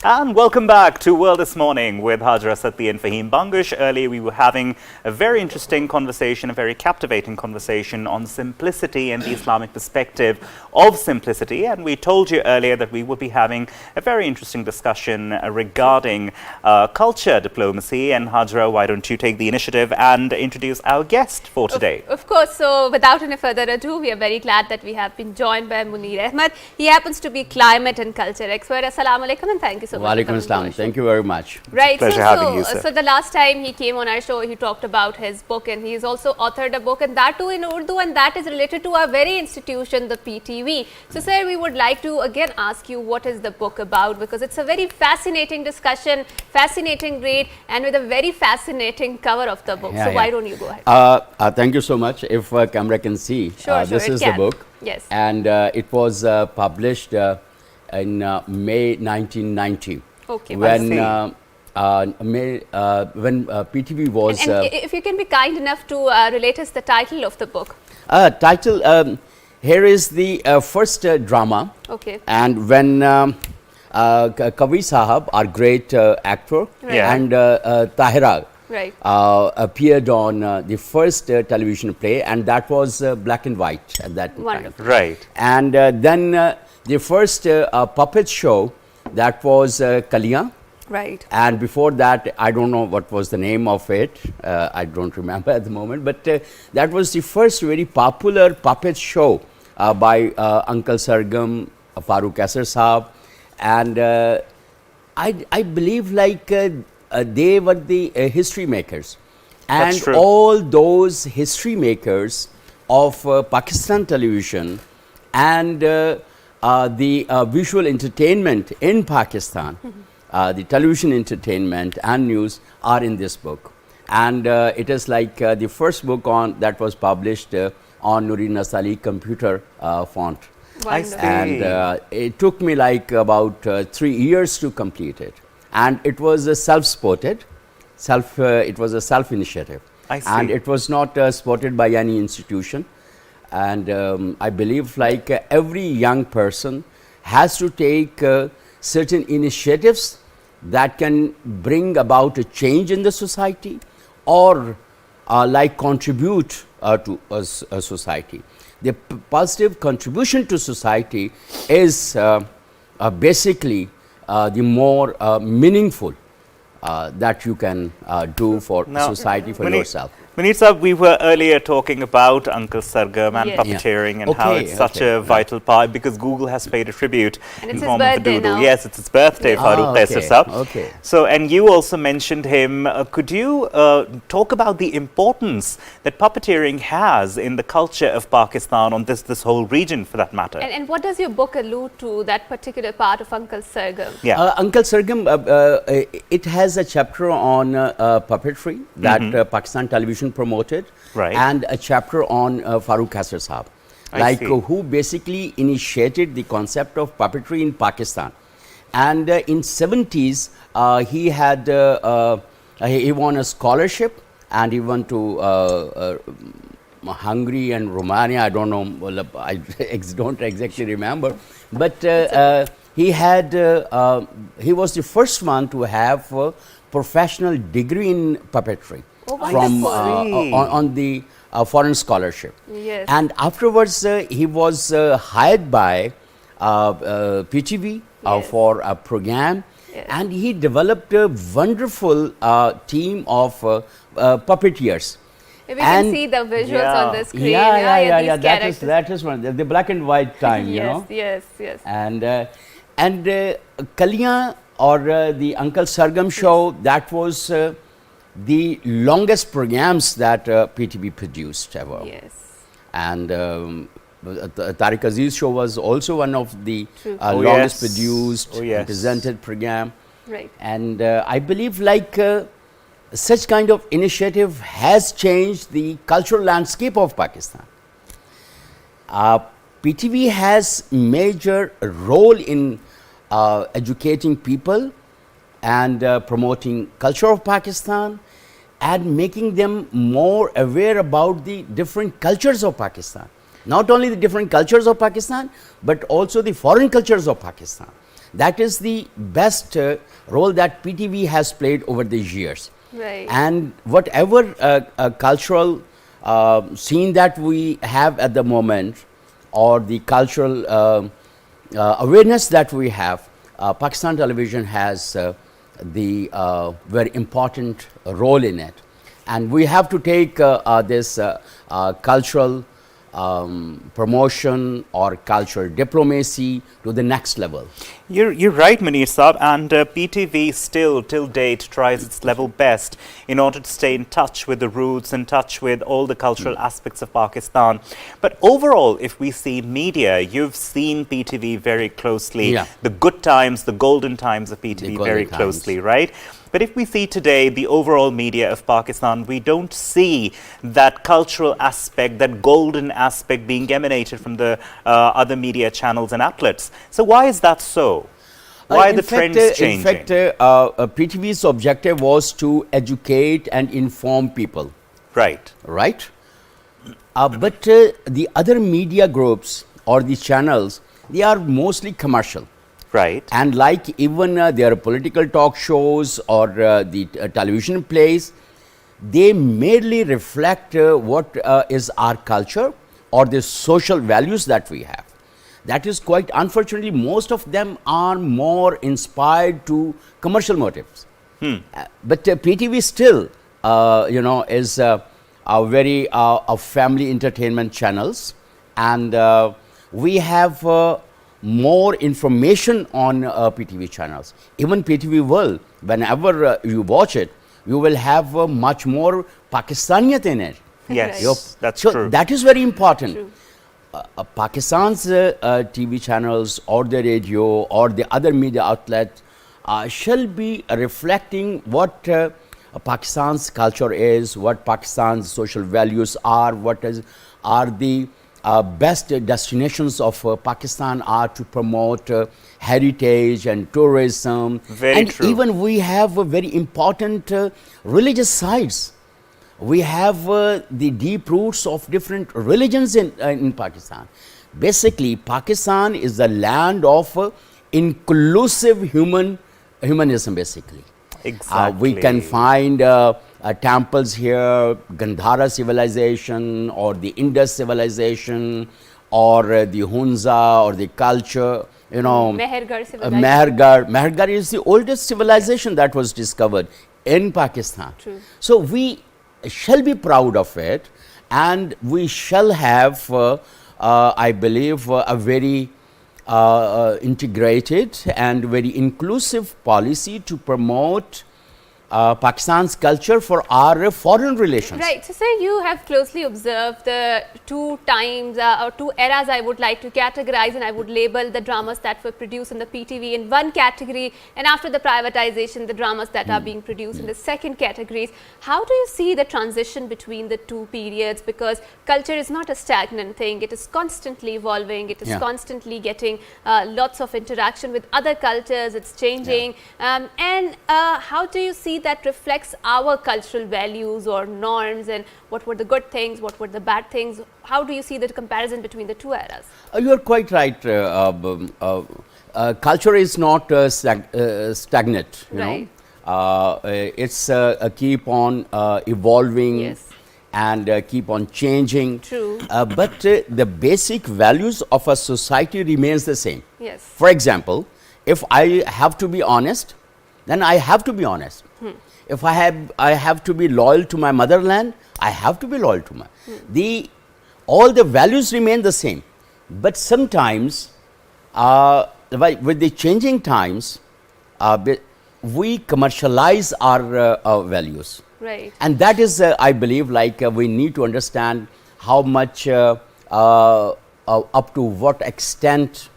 And welcome back to World This Morning with Hajra Sati and Fahim Bangush. Earlier we were having a very interesting conversation, a very captivating conversation on simplicity and the Islamic perspective of simplicity. And we told you earlier that we would be having a very interesting discussion regarding culture diplomacy. And Hajra, why don't you take the initiative and introduce our guest for today? Of course. So without any further ado, we are very glad that we have been joined by Munir Ahmed. He happens to be climate and culture expert. Assalamu alaikum and thank you so much. Walaikum assalam. Thank you very much. Right. Pleasure having you, sir. So the last time he came on our show, he talked about his book, and he's also authored a book, and that too in Urdu, and that is related to our very institution, the PTV. So sir, we would like to again ask you what is the book about, because it's a very fascinating discussion, fascinating read, and with a very fascinating cover of the book. Why don't you go ahead? Thank you so much. If camera can see, this is the book. Yes. And it was published in May 1990. Okay. When PTV was. And if you can be kind enough to relate us the title of the book. Here is the first drama. Okay. And when Kavi Sahab, our great actor, and Tahira appeared on the first television play, and that was black and white at that time. Right. And then the first puppet show, that was Kaliyan. Right. And before that, I don't know what was the name of it. I don't remember at the moment. But that was the first very popular puppet show by Uncle Sargam, Farooq Asar Saab. And I believe like they were the history makers. And all those history makers of Pakistan television and the visual entertainment in Pakistan, the television entertainment and news are in this book. And it is like the first book on that was published on Nuri Nasali computer font. And it took me like about 3 years to complete it. And it was a self-supported, it was a self-initiative. And it was not supported by any institution. And I believe like every young person has to take certain initiatives that can bring about a change in the society or like contribute to a society. The positive contribution to society is basically the more meaningful that you can do for society, for yourself. Munir Sahab, we were earlier talking about Uncle Sargam and puppeteering and how it's such a vital part, because Google has paid a tribute and in form of a doodle. Yes, it's his birthday, Farooq Asar Saab. So, and you also mentioned him. Could you talk about the importance that puppeteering has in the culture of Pakistan, on this whole region for that matter? And what does your book allude to, that particular part of Uncle Sargam? Uncle Sargam, it has a chapter on puppetry that Pakistan television promoted, and a chapter on Farooq Asar Saab, who basically initiated the concept of puppetry in Pakistan. And in 70s, he had he won a scholarship, and he went to Hungary and Romania. I don't know, I don't exactly remember, but he had he was the first one to have a professional degree in puppetry. From on the foreign scholarship. Yes. And afterwards he was hired by PTV for a program, and he developed a wonderful team of puppeteers. If we can see the visuals on the screen. That is one, the black and white time, you know. Yes. And Kaliyan or the Uncle Sargam show, that was the longest programs that PTV produced ever. Yes. And Tariq Aziz show was also one of the longest produced, presented program. Right. And I believe like such kind of initiative has changed the cultural landscape of Pakistan. PTV has major role in educating people and promoting culture of Pakistan and making them more aware about the different cultures of Pakistan. Not only the different cultures of Pakistan, but also the foreign cultures of Pakistan. That is the best role that PTV has played over these years. Right. And whatever cultural scene that we have at the moment, or the cultural awareness that we have, Pakistan television has the very important role in it. And we have to take this cultural promotion or cultural diplomacy to the next level. You're right, Munir Saab, and PTV still, till date, tries its level best in order to stay in touch with the roots, in touch with all the cultural aspects of Pakistan. But overall, if we see media, you've seen PTV very closely, the good times, the golden times of PTV very closely, right? But if we see today the overall media of Pakistan, we don't see that cultural aspect, that golden aspect being emanated from the other media channels and outlets. So why is that so? Why are the trends changing? In fact, PTV's objective was to educate and inform people. Right. Right? But the other media groups or the channels, they are mostly commercial. Right. And like even their political talk shows or the television plays, they merely reflect what is our culture or the social values that we have. That is quite unfortunately, most of them are more inspired to commercial motives. But PTV still, is a very family entertainment channels, and we have more information on PTV channels. Even PTV World, whenever you watch it, you will have much more Pakistaniyat in it. Yes, that's so true. That is very important. Pakistan's TV channels or the radio or the other media outlets shall be reflecting what Pakistan's culture is, what Pakistan's social values are, are the best destinations of Pakistan are to promote heritage and tourism. Very and true. Even we have very important religious sites. We have the deep roots of different religions in Pakistan. Basically, Pakistan is the land of inclusive humanism, basically. Exactly. We can find temples here, Gandhara civilization or the Indus civilization or the Hunza or the culture, Mehergarh civilization. Mehergarh is the oldest civilization that was discovered in Pakistan. True. So we shall be proud of it, and we shall have, I believe, a very integrated and very inclusive policy to promote Pakistan's culture for our foreign relations. Right. So, sir, you have closely observed the two times or two eras I would like to categorize, and I would label the dramas that were produced in the PTV in one category, and after the privatization, the dramas that are being produced in the second categories. How do you see the transition between the two periods? Because culture is not a stagnant thing. It is constantly evolving. It is constantly getting lots of interaction with other cultures. It's changing. And how do you see that reflects our cultural values or norms, and what were the good things, what were the bad things? How do you see the comparison between the two eras? You are quite right. Culture is not stagnant, you Right. know. It's keep on evolving. Yes. And keep on changing. True. But the basic values of a society remains the same. Yes. For example, if I have to be honest, then I have to be honest. If I have to be loyal to my motherland, I have to be loyal to my. All the values remain the same, but sometimes with the changing times, we commercialize our values. Right. And that is, I believe, we need to understand how much, up to what extent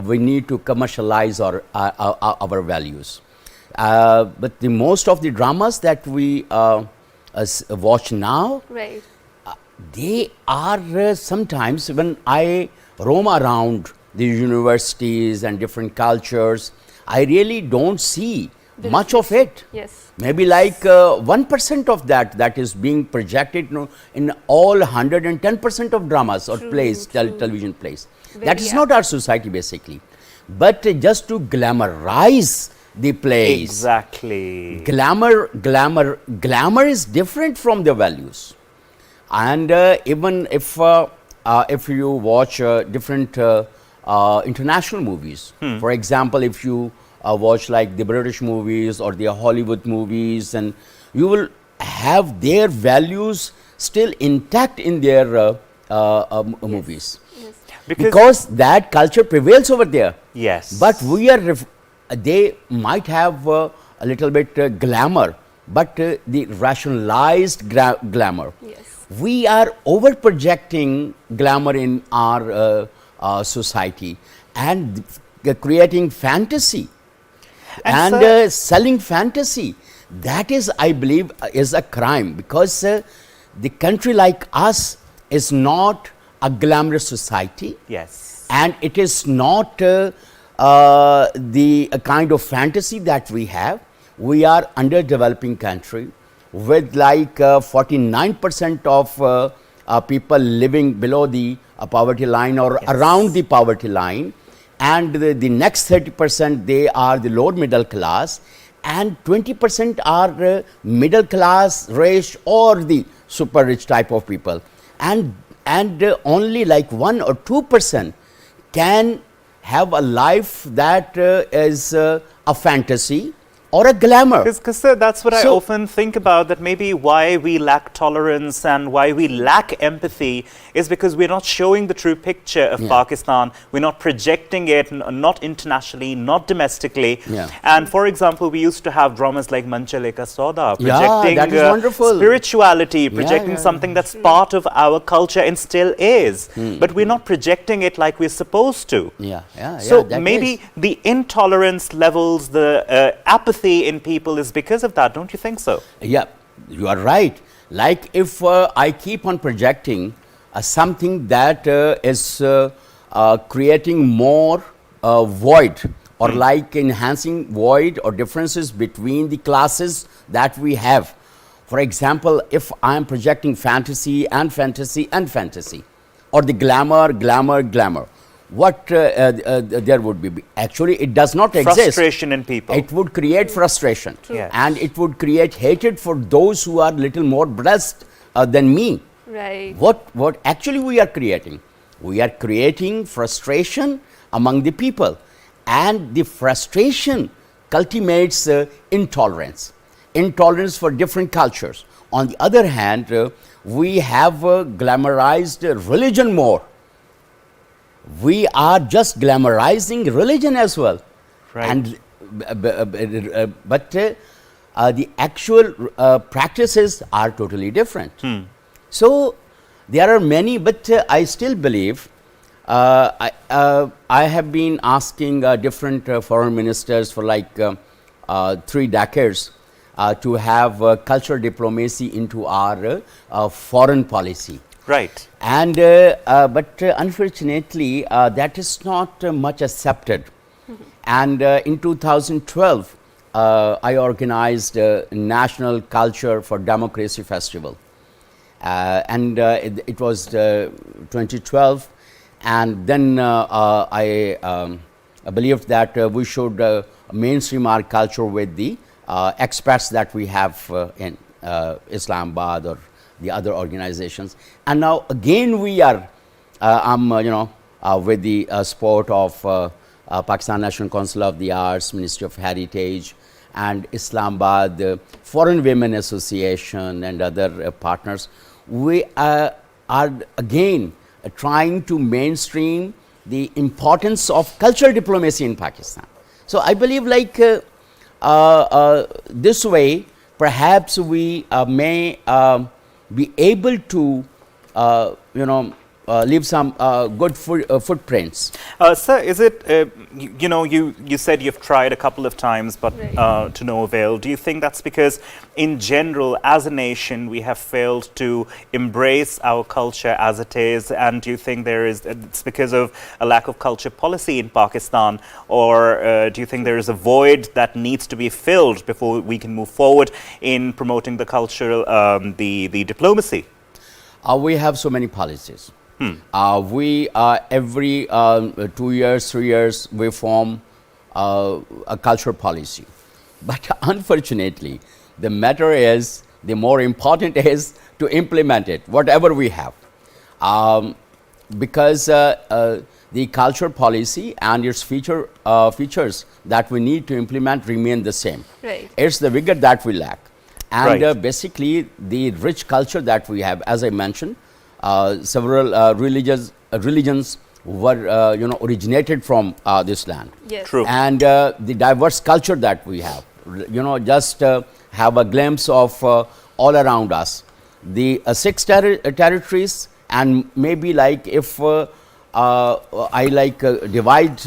we need to commercialize our values. But the most of the dramas that we watch now, Right. They are sometimes, when I roam around the universities and different cultures, I really don't see much of it. Yes. Maybe 1% of that is being projected in all 110% of dramas or True, plays, true. television plays. Very That is not our society, basically. but just to glamorize the place. Exactly. Glamour is different from the values. And even if you watch different international movies, for example, if you watch like the British movies or the Hollywood movies, and you will have their values still intact in their movies. Yes. Because that culture prevails over there. Yes. But we are, they might have a little bit glamour, but the rationalized glamour. Yes. We are over projecting glamour in our society and creating fantasy and sir, selling fantasy. That is, I believe, is a crime, because the country like us is not a glamorous society. yes. And it is not the kind of fantasy that we have. We are underdeveloping country with like 49% of people living below the poverty line or around the poverty line, and the next 30% they are the lower middle class, and 20% are middle class, rich, or the super rich type of people, and only like 1 or 2% can have a life that is a fantasy or a glamour. Because sir, that's what I So- often think about, that maybe why we lack tolerance and why we lack empathy is because we're not showing the true picture of Pakistan. We're not projecting it, not internationally, not domestically. Yeah. And for example, we used to have dramas like Manchale Ka Sauda, Yeah, projecting that is wonderful. spirituality, projecting yeah, something that's part of our culture and still is. But we're not projecting it like we're supposed to. So that maybe is. the intolerance levels, the apathy in people is because of that, don't you think so? Yeah, you are right. Like if I keep on projecting something that is creating more void, or like enhancing void or differences between the classes that we have. For example, if I am projecting fantasy and fantasy and fantasy, or the glamour, what there would be? Actually, it does not exist. Frustration in people. It would create frustration. Yes. And it would create hatred for those who are little more blessed than me. Right. What actually we are creating? We are creating frustration among the people. And the frustration cultivates intolerance. Intolerance for different cultures. On the other hand, we have glamorized religion more. We are just glamorizing religion as well. Right. And but the actual practices are totally different. So there are many, but I still believe I have been asking different foreign ministers for like 3 decades to have cultural diplomacy into our foreign policy. Right. And but unfortunately, that is not much accepted. And in 2012, I organized a National Culture for Democracy Festival. And it was 2012. And then I believed that we should mainstream our culture with the expats that we have in Islamabad or the other organizations. And now again we are, with the support of Pakistan National Council of the Arts, Ministry of Heritage, and Islamabad Foreign Women Association and other partners, we are again trying to mainstream the importance of cultural diplomacy in Pakistan. So I believe like this way, perhaps we may be able to, leave some good footprints. Sir, is it, you said you've tried a couple of times, but Right. to no avail. Do you think that's because, in general, as a nation, we have failed to embrace our culture as it is? And do you think it's because of a lack of culture policy in Pakistan? Or do you think there is a void that needs to be filled before we can move forward in promoting the cultural, the diplomacy? We have so many policies. We every 2 years, 3 years, we form a cultural policy. But unfortunately, the matter is, the more important is to implement it, whatever we have. Because the cultural policy and its features that we need to implement remain the same. Right. It's the vigor that we lack. And Right. basically, the rich culture that we have, as I mentioned, several religions were, originated from this land. Yes. True. And the diverse culture that we have, just have a glimpse of all around us. The 6 territories, and maybe like if I divide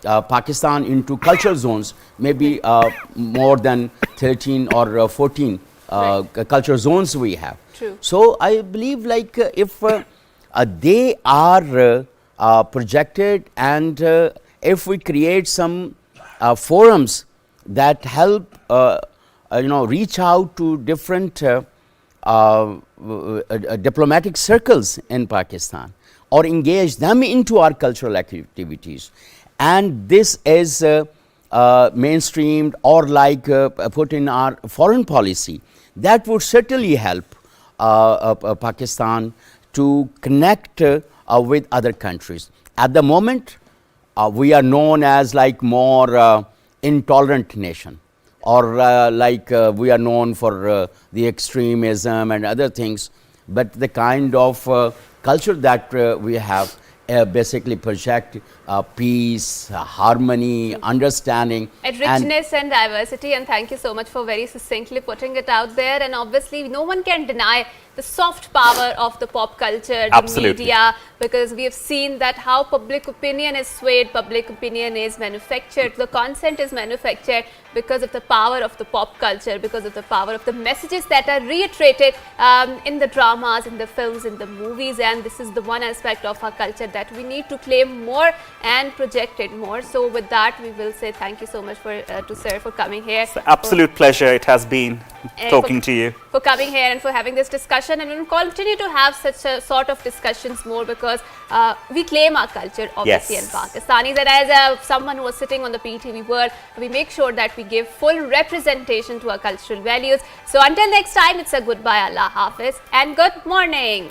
Pakistan into cultural zones, maybe more than 13 or 14 cultural zones we have. True. So I believe if they are projected, and if we create some forums that help reach out to different diplomatic circles in Pakistan, or engage them into our cultural activities, and this is mainstreamed or put in our foreign policy, that would certainly help Pakistan to connect with other countries. At the moment, we are known as more intolerant nation, or we are known for the extremism and other things, but the kind of culture that we have basically project peace, harmony, understanding, And richness and diversity, and thank you so much for very succinctly putting it out there. And obviously, no one can deny the soft power of the pop culture, the Absolutely. media, because we have seen that how public opinion is swayed, public opinion is manufactured, the consent is manufactured because of the power of the pop culture, because of the power of the messages that are reiterated in the dramas, in the films, in the movies. And this is the one aspect of our culture that we need to claim more and project it more. So with that, we will say thank you so much to sir for coming here. It's an absolute pleasure it has been talking to you. For coming here and for having this discussion, and we will continue to have such a sort of discussions more, because we claim our culture obviously Yes. in Pakistanis, and as someone who was sitting on the PTV world, we make sure that we give full representation to our cultural values. So until next time, it's a goodbye, Allah Hafiz, and good morning.